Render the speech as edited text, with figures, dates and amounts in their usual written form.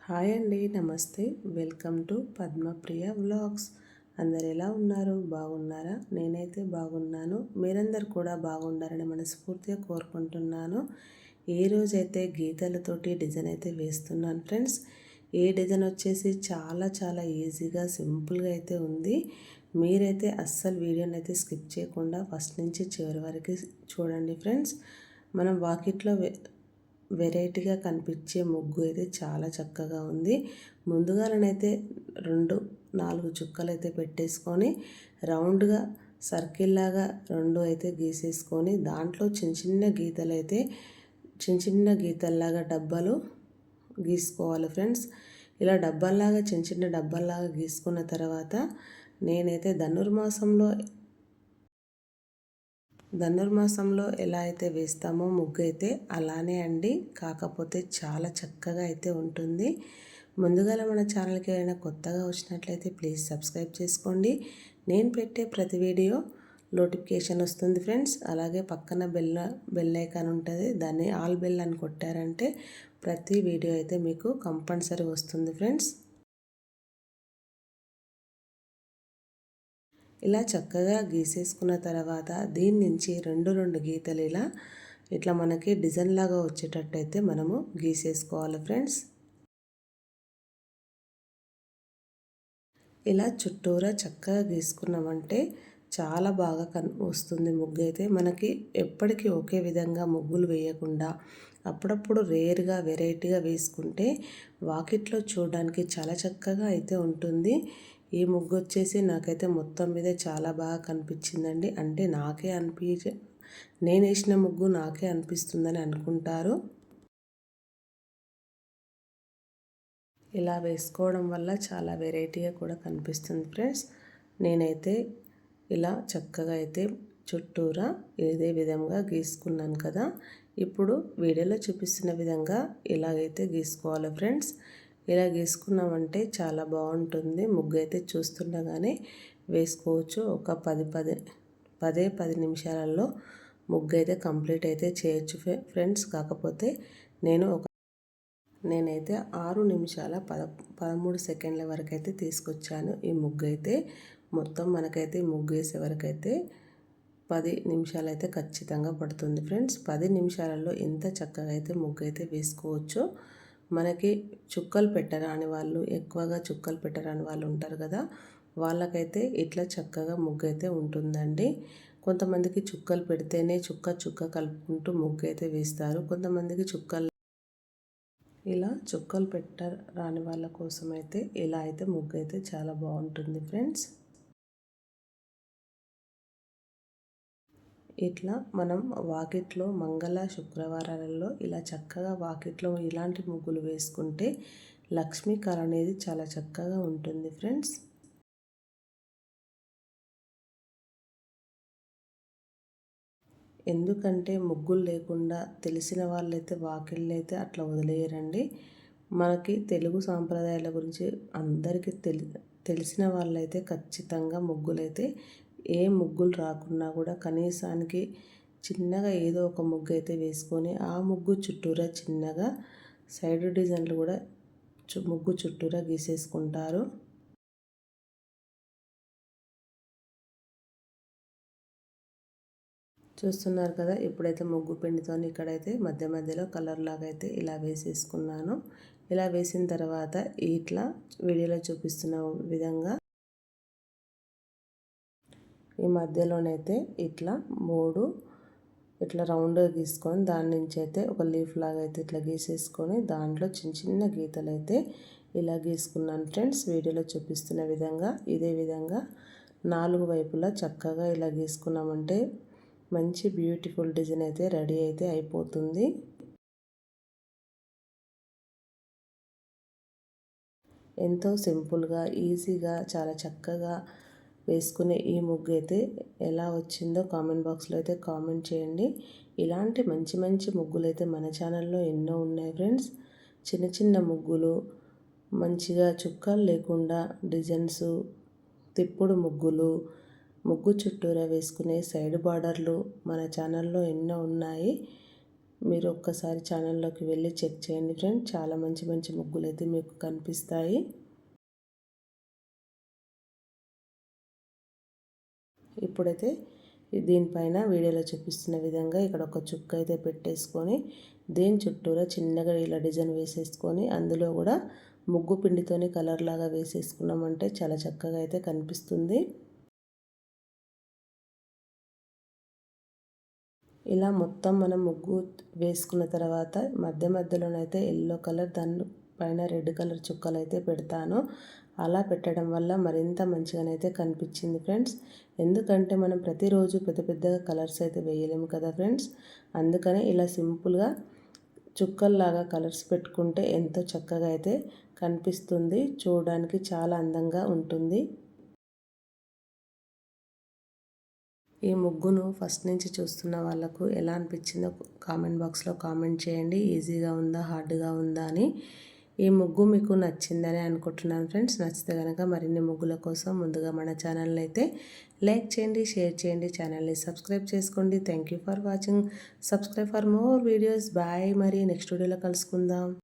Hi అండి, నమస్తే. Welcome to Padmapriya vlogs. అందరు ఎలా ఉన్నారు? బాగున్నారా? నేనైతే బాగున్నాను. మీరందరు కూడా బాగుండాలని మనస్ఫూర్తిగా కోరుకుంటున్నాను. ఈరోజైతే గీతలతోటి డిజైన్ అయితే వేస్తున్నాను ఫ్రెండ్స్. ఈ డిజైన్ వచ్చేసి చాలా ఈజీగా సింపుల్గా అయితే ఉంది. మీరైతే అస్సలు వీడియోని అయితే స్కిప్ చేయకుండా ఫస్ట్ నుంచి చివరి వరకు చూడండి ఫ్రెండ్స్. మనం వాకిట్లో వెరైటీగా కనిపించే ముగ్గు అయితే చాలా చక్కగా ఉంది. ముందుగానైతే 4 చుక్కలు అయితే పెట్టేసుకొని రౌండ్గా సర్కిల్ లాగా 2 అయితే గీసేసుకొని దాంట్లో చిన్న గీతల్లాగా డబ్బాలు గీసుకోవాలి ఫ్రెండ్స్. ఇలా డబ్బాల్లాగా చిన్న డబ్బాల్లాగా గీసుకున్న తర్వాత నేనైతే ధనుర్మాసంలో ఎలా అయితే వేస్తామో ముగ్గు అయితే అలానే అండి, కాకపోతే చాలా చక్కగా అయితే ఉంటుంది. ముందుగా మన ఛానల్కి ఏదైనా కొత్తగా వచ్చినట్లయితే ప్లీజ్ సబ్స్క్రైబ్ చేసుకోండి. నేను పెట్టే ప్రతి వీడియో నోటిఫికేషన్ వస్తుంది ఫ్రెండ్స్. అలాగే పక్కన బెల్ ఐకాన్ ఉంటుంది, దాన్ని ఆల్ బెల్ అని కొట్టారంటే ప్రతి వీడియో అయితే మీకు కంపల్సరీ వస్తుంది ఫ్రెండ్స్. ఇలా చక్కగా గీసేసుకున్న తర్వాత దీని నుంచి రెండు గీతలు ఇట్లా మనకి డిజైన్ లాగా వచ్చేటట్టయితే మనము గీసేసుకోవాలి ఫ్రెండ్స్. ఇలా చుట్టూరా చక్కగా గీసుకున్నామంటే చాలా బాగా వస్తుంది ముగ్గు అయితే. మనకి ఎప్పటికీ ఒకే విధంగా ముగ్గులు వేయకుండా అప్పుడప్పుడు రేర్గా వెరైటీగా వేసుకుంటే వాకిట్లో చూడడానికి చాలా చక్కగా అయితే ఉంటుంది. ఈ ముగ్గు వచ్చేసి నాకైతే మొత్తం మీద చాలా బాగా కనిపించిందండి. అంటే నేను వేసిన ముగ్గు నాకే అనిపిస్తుందని అనుకుంటారు. ఇలా వేసుకోవడం వల్ల చాలా వెరైటీగా కూడా కనిపిస్తుంది ఫ్రెండ్స్. నేనైతే ఇలా చక్కగా అయితే చుట్టూరా ఇదే విధంగా గీసుకున్నాను కదా. ఇప్పుడు వీడియోలో చూపిస్తున్న విధంగా ఇలాగైతే గీసుకోవాలి ఫ్రెండ్స్. ఇలా గీసుకున్నామంటే చాలా బాగుంటుంది. ముగ్గు అయితే చూస్తుండగానే వేసుకోవచ్చు. ఒక 10 నిమిషాలలో ముగ్గు అయితే కంప్లీట్ అయితే చేయొచ్చు ఫ్రెండ్స్. కాకపోతే నేనైతే 6 నిమిషాల 13 సెకండ్ల వరకు అయితే తీసుకొచ్చాను. ఈ ముగ్గు అయితే మొత్తం మనకైతే ముగ్గు వేసే వరకు అయితే 10 నిమిషాలు అయితే ఖచ్చితంగా పడుతుంది ఫ్రెండ్స్. 10 నిమిషాలలో ఎంత చక్కగా అయితే ముగ్గు అయితే వేసుకోవచ్చు. మనకి ఎక్కువగా చుక్కలు పెట్టరాని వాళ్ళు ఉంటారు కదా, వాళ్ళకైతే ఇట్లా చక్కగా ముగ్గు అయితే ఉంటుందండి. కొంతమందికి చుక్కలు పెడితేనే చుక్క కలుపుకుంటూ ముగ్గు అయితే వేస్తారు. కొంతమందికి ఇలా చుక్కలు పెట్టరాని వాళ్ళ కోసం అయితే ఇలా అయితే ముగ్గు అయితే చాలా బాగుంటుంది ఫ్రెండ్స్. ఇట్లా మనం వాకిట్లో శుక్రవారాలలో ఇలా చక్కగా వాకిట్లో ఇలాంటి ముగ్గులు వేసుకుంటే లక్ష్మీ కళ అనేది చాలా చక్కగా ఉంటుంది ఫ్రెండ్స్. ఎందుకంటే ముగ్గులు లేకుండా తెలిసిన వాళ్ళైతే వాకిళ్ళు అయితే అట్లా వదిలేయరండి. మనకి తెలుగు సాంప్రదాయాల గురించి అందరికీ తెలిసిన వాళ్ళైతే ఖచ్చితంగా ముగ్గులైతే ఏ ముగ్గులు రాకున్నా కూడా కనీసానికి చిన్నగా ఏదో ఒక ముగ్గు అయితే వేసుకొని ఆ ముగ్గు చుట్టూరా చిన్నగా సైడ్ డిజైన్లు కూడా ముగ్గు చుట్టూరా గీసేసుకుంటారు. చూస్తున్నారు కదా, ఇప్పుడైతే ముగ్గు పిండితో ఇక్కడైతే మధ్యలో కలర్ లాగా అయితే ఇలా వేసేసుకున్నాను. ఇలా వేసిన తర్వాత ఇట్లా వీడియోలో చూపిస్తున్న విధంగా ఈ మధ్యలోనైతే ఇట్లా 3 ఇట్లా రౌండ్గా గీసుకొని దాని నుంచి అయితే ఒక లీఫ్ లాగా అయితే ఇట్లా గీసేసుకొని దాంట్లో చిన్న గీతలు అయితే ఇలా గీసుకున్నాను ఫ్రెండ్స్. వీడియోలో చూపిస్తున్న విధంగా ఇదే విధంగా 4 వైపులా చక్కగా ఇలా గీసుకున్నామంటే మంచి బ్యూటిఫుల్ డిజైన్ అయితే రెడీ అయితే అయిపోతుంది. ఎంతో సింపుల్గా ఈజీగా చాలా చక్కగా వేసుకునే ఈ ముగ్గు అయితే ఎలా వచ్చిందో కామెంట్ బాక్స్లో అయితే కామెంట్ చేయండి. ఇలాంటి మంచి ముగ్గులు అయితే మన ఛానల్లో ఎన్నో ఉన్నాయి ఫ్రెండ్స్. చిన్న ముగ్గులు, మంచిగా చుక్కలు లేకుండా డిజైన్స్, తిప్పుడు ముగ్గులు, ముగ్గు చుట్టూరా వేసుకునే సైడ్ బార్డర్లు మన ఛానల్లో ఎన్నో ఉన్నాయి. మీరు ఒక్కసారి ఛానల్లోకి వెళ్ళి చెక్ చేయండి ఫ్రెండ్స్. చాలా మంచి మంచి ముగ్గులు అయితే మీకు కనిపిస్తాయి. ఇప్పుడైతే దీనిపైన వీడియోలో చూపిస్తున్న విధంగా ఇక్కడ ఒక చుక్క అయితే పెట్టేసుకొని దీని చుట్టూరా చిన్నగా ఇలా డిజైన్ వేసేసుకొని అందులో కూడా ముగ్గు పిండితోని కలర్ లాగా వేసేసుకున్నామంటే చాలా చక్కగా అయితే కనిపిస్తుంది. ఇలా మొత్తం మనం ముగ్గు వేసుకున్న తర్వాత మధ్య మధ్యలోనైతే ఎల్లో కలర్ దాని పైన రెడ్ కలర్ చుక్కలు అయితే పెడతాను. అలా పెట్టడం వల్ల మరింత మంచిగానైతే కనిపించింది ఫ్రెండ్స్. ఎందుకంటే మనం ప్రతిరోజు పెద్ద పెద్దగా కలర్స్ అయితే వేయలేము కదా ఫ్రెండ్స్. అందుకనే ఇలా సింపుల్గా చుక్కల్లాగా కలర్స్ పెట్టుకుంటే ఎంతో చక్కగా అయితే కనిపిస్తుంది. చూడడానికి చాలా అందంగా ఉంటుంది. ఈ ముగ్గును ఫస్ట్ నుంచి చూస్తున్న వాళ్ళకు ఎలా అనిపించిందో కామెంట్ బాక్స్లో కామెంట్ చేయండి. ఈజీగా ఉందా హార్డ్గా ఉందా అని. ఈ ముగ్గు మీకు నచ్చిందని అనుకుంటున్నాను ఫ్రెండ్స్. నచ్చితే కనుక మరిన్ని ముగ్గుల కోసం ముందుగా మన ఛానల్ని అయితే లైక్ చేయండి, షేర్ చేయండి, ఛానల్ని సబ్స్క్రైబ్ చేసుకోండి. Thank you for watching. Subscribe for more videos. Bye. మరి నెక్స్ట్ వీడియోలో కలుసుకుందాం.